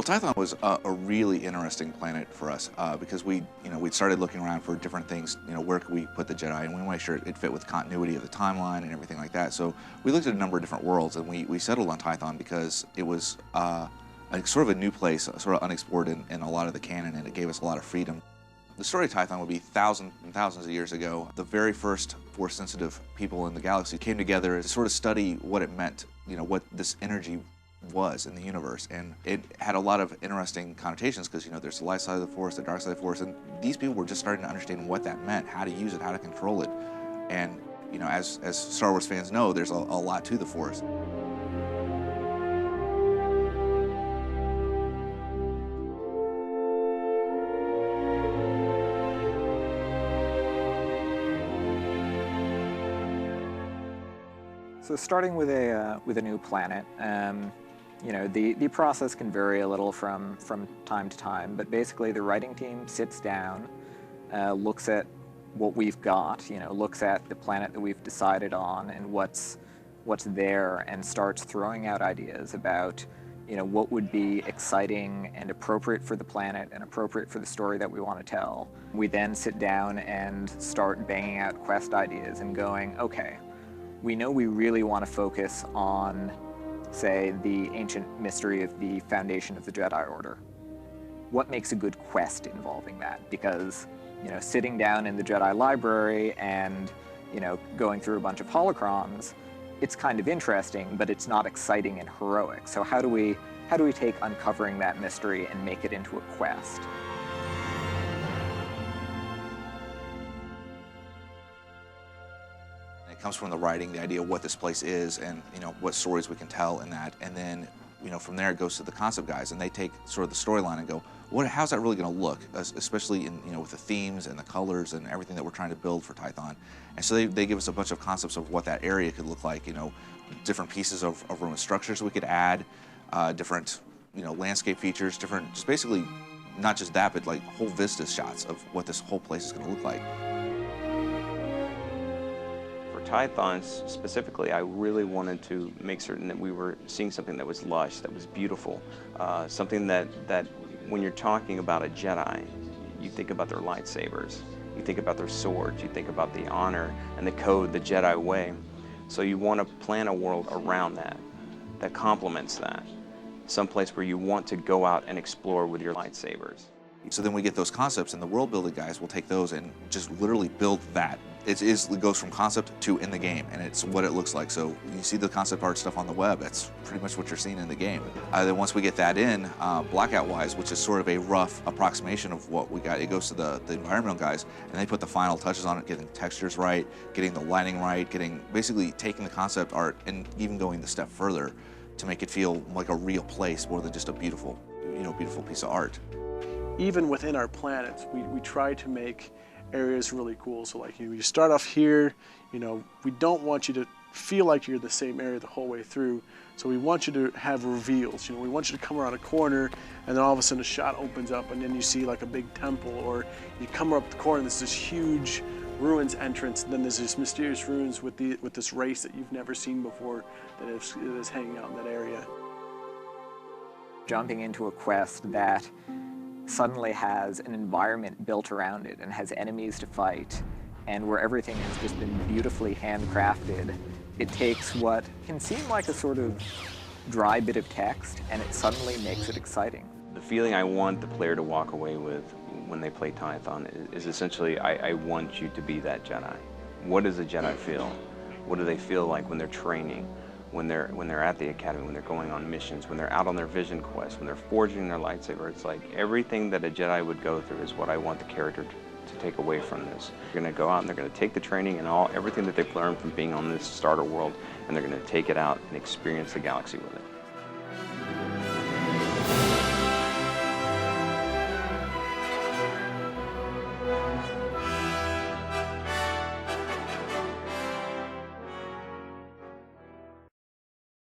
Tython was a really interesting planet for us because we'd started looking around for different things. Where could we put the Jedi, and we want to make sure it fit with continuity of the timeline and everything like that. So we looked at a number of different worlds, and we settled on Tython because it was sort of a new place, sort of unexplored in a lot of the canon, and it gave us a lot of freedom. The story of Tython would be thousands and thousands of years ago. The very first Force-sensitive people in the galaxy came together to sort of study what it meant, what this energy was in the universe, and it had a lot of interesting connotations because there's the light side of the Force, the dark side of the Force, and these people were just starting to understand what that meant, how to use it, how to control it. And as Star Wars fans know, there's a lot to the Force. So starting with a new planet, the process can vary a little from time to time, but basically the writing team sits down, looks at what we've got, looks at the planet that we've decided on and what's there, and starts throwing out ideas about what would be exciting and appropriate for the planet and appropriate for the story that we want to tell. We then sit down and start banging out quest ideas and going, okay, we know we really want to focus on, say, the ancient mystery of the foundation of the Jedi Order. What makes a good quest involving that? Because, sitting down in the Jedi library and, going through a bunch of holocrons, it's kind of interesting, but it's not exciting and heroic. So how do we take uncovering that mystery and make it into a quest? It comes from the writing, the idea of what this place is, and what stories we can tell in that, and then from there it goes to the concept guys, and they take sort of the storyline and go, how's that really going to look, especially in with the themes and the colors and everything that we're trying to build for Tython. And so they give us a bunch of concepts of what that area could look like, different pieces of Roman structures we could add, different landscape features, just basically not just that, but like whole vista shots of what this whole place is going to look like. Tython specifically, I really wanted to make certain that we were seeing something that was lush, that was beautiful, something that when you're talking about a Jedi, you think about their lightsabers, you think about their swords, you think about the honor and the code, the Jedi way. So you want to plan a world around that complements that, someplace where you want to go out and explore with your lightsabers. So then we get those concepts, and the world building guys will take those and just literally build that. It goes from concept to in the game, and it's what it looks like. So you see the concept art stuff on the web, that's pretty much what you're seeing in the game. Then once we get that in, blackout-wise, which is sort of a rough approximation of what we got, it goes to the environmental guys, and they put the final touches on it, getting textures right, getting the lighting right, basically taking the concept art and even going the step further to make it feel like a real place more than just a beautiful piece of art. Even within our planets, we try to make areas really cool. So like, you start off here, we don't want you to feel like you're the same area the whole way through. So we want you to have reveals. We want you to come around a corner, and then all of a sudden a shot opens up, and then you see like a big temple, or you come up the corner and there's this huge ruins entrance, and then there's this mysterious ruins with this race that you've never seen before that is hanging out in that area. Jumping into a quest that suddenly has an environment built around it and has enemies to fight, and where everything has just been beautifully handcrafted, it takes what can seem like a sort of dry bit of text, and it suddenly makes it exciting. The feeling I want the player to walk away with when they play Tython is essentially, I want you to be that Jedi. What does a Jedi feel? What do they feel like when they're training? When they're at the academy, when they're going on missions, when they're out on their vision quest, when they're forging their lightsaber? It's like everything that a Jedi would go through is what I want the character to take away from this. They're going to go out and they're going to take the training and everything that they've learned from being on this starter world, and they're going to take it out and experience the galaxy with it.